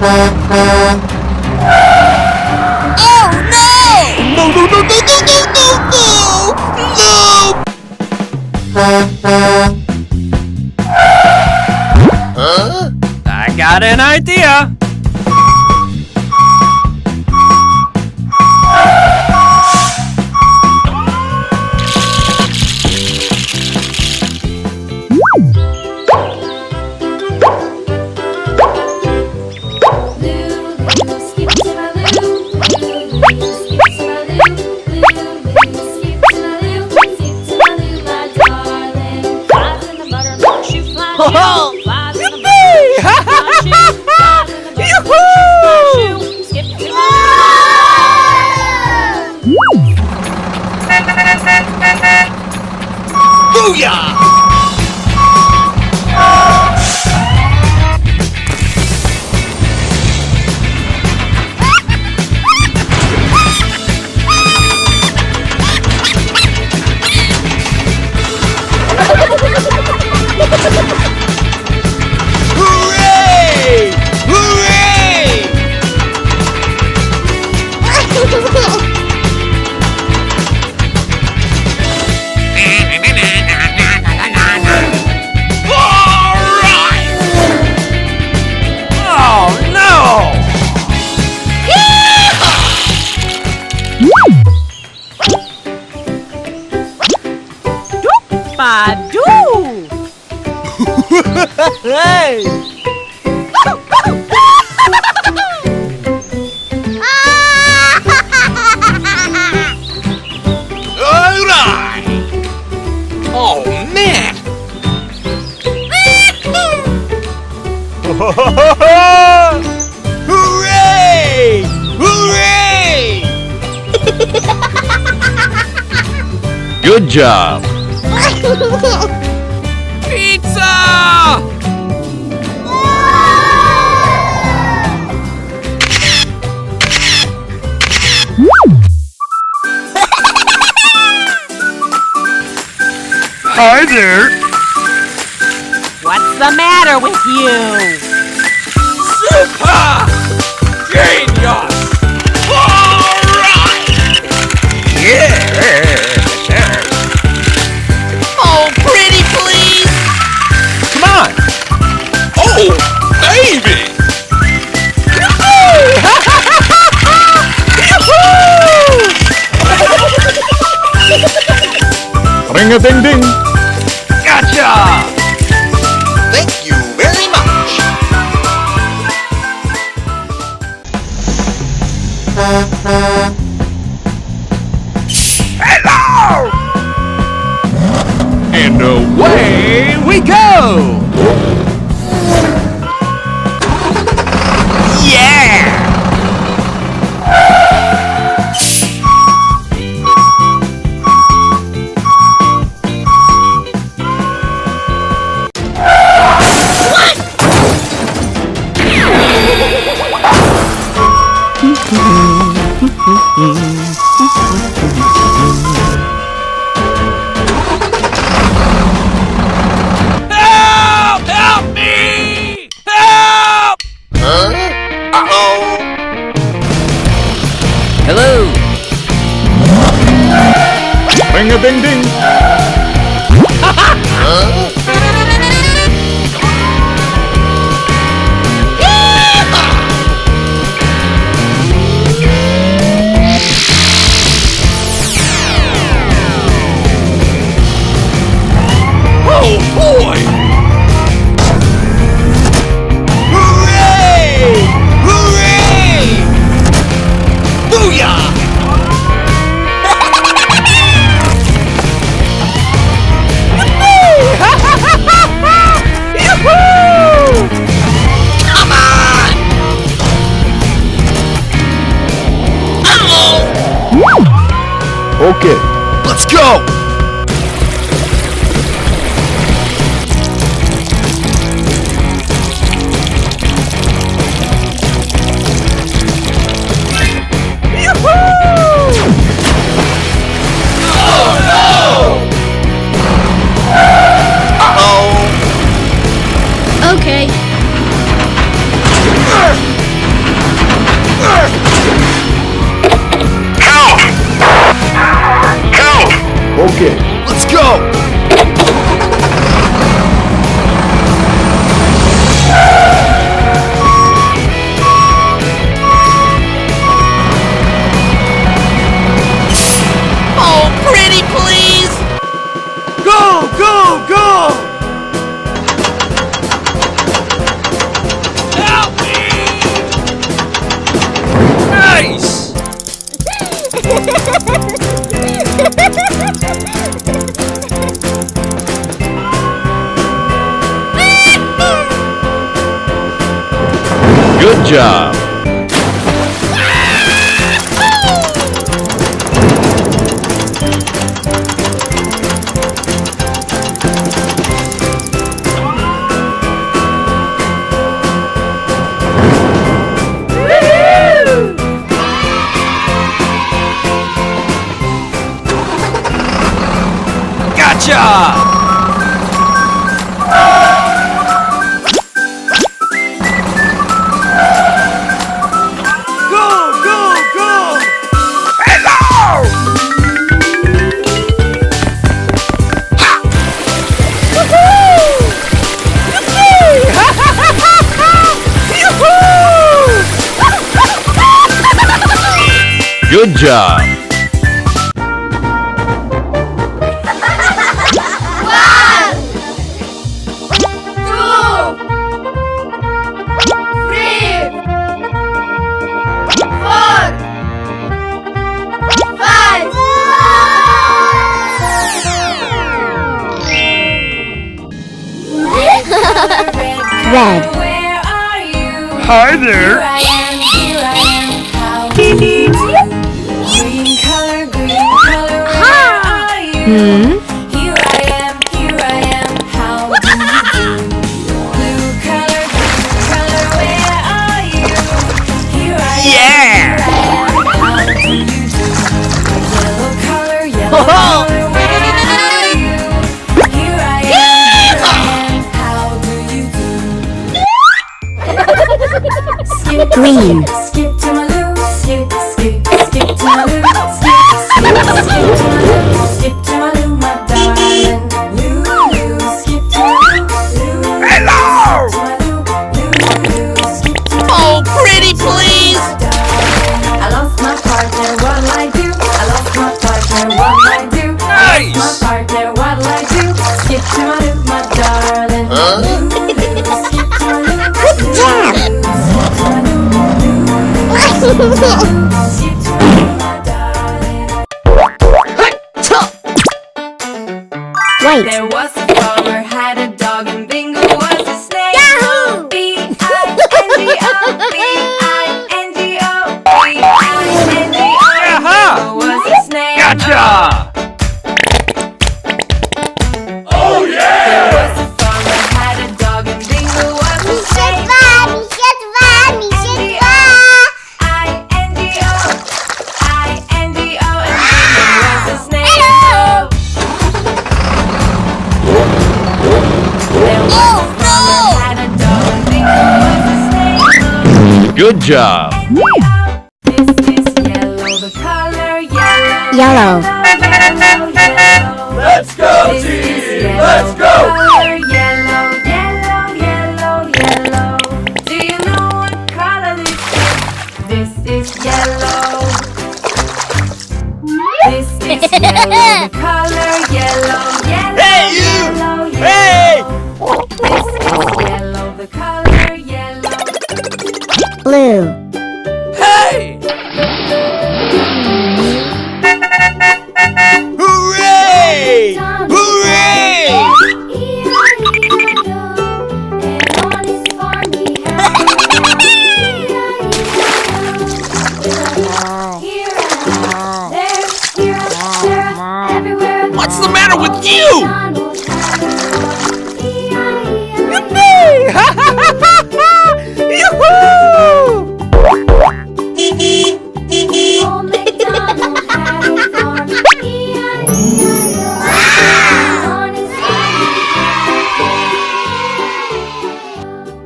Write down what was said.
Oh no! No, no, no, no, no, no, no, no! Huh? I got an idea. Hooray! Hooray! Oh no! Badoo! Hey! Alright! Oh man! Hooray! Hooray! Good job. Pizza! Hi there. What's the matter with you? Super! Genius! Alright! Yeah. Oh, pretty please! Come on. Oh, baby! Ring a ding ding. Gotcha! Thank you very much! Hello! And away we go. Yeah! Help! Help me! Help! Huh? Uh-oh! Hello! Ring a ding ding. Huh? Oh boy! Hooray! Hooray! Booyah! Come on! Uh-oh! Okay. Let's go! Okay. Good job. Gotcha! Go, go, go! Hello! Good job. Red. Where are you? Hi there! Here I am, how do you do? Green color, where are you? Here I am, how do you do? Blue color, where are you? Here I am, how do you do? Yellow color, where are you? Here I am, how do you do? Skip, Green. skip to my loo, skip, skip, skip to my loo, skip, skip, skip to my loo, skip to my loo, my darling. Loo, loo, skip to my loo, loo, Hello! skip to my loo, loo, loo, skip to my Oh, pretty please! darling. I lost my partner, what'll I do? I lost my partner, what'll I do? Nice! Lost my partner, what'll I do? Skip to my loo, my darling. Loo, loo, skip to my loo, Good job. skip to my loo, skip to my loo, my darling. White. There was a farmer, had a dog, and Bingo was his name. Yahoo! B-I-N-G-O, B-I-N-G-O, B-I-N-G-O, and Aha! Bingo was his name. Gotcha! Oh There yeah! was a farmer, had a dog, and Bingo was his name. I-N-G-O, I-N-G-O, and Bingo was his name. There was a farmer, had a dog, and Bingo was his name. Good job. This is yellow, the color yellow. Yellow. Yellow, yellow. Let's go, This is team! yellow, Let's the go! color yellow, yellow, yellow, yellow. Do you know what color this is? This is yellow. This is yellow, the color yellow, yellow, Hey, you! yellow, yellow. Hey! This is yellow, the color yellow. Blue.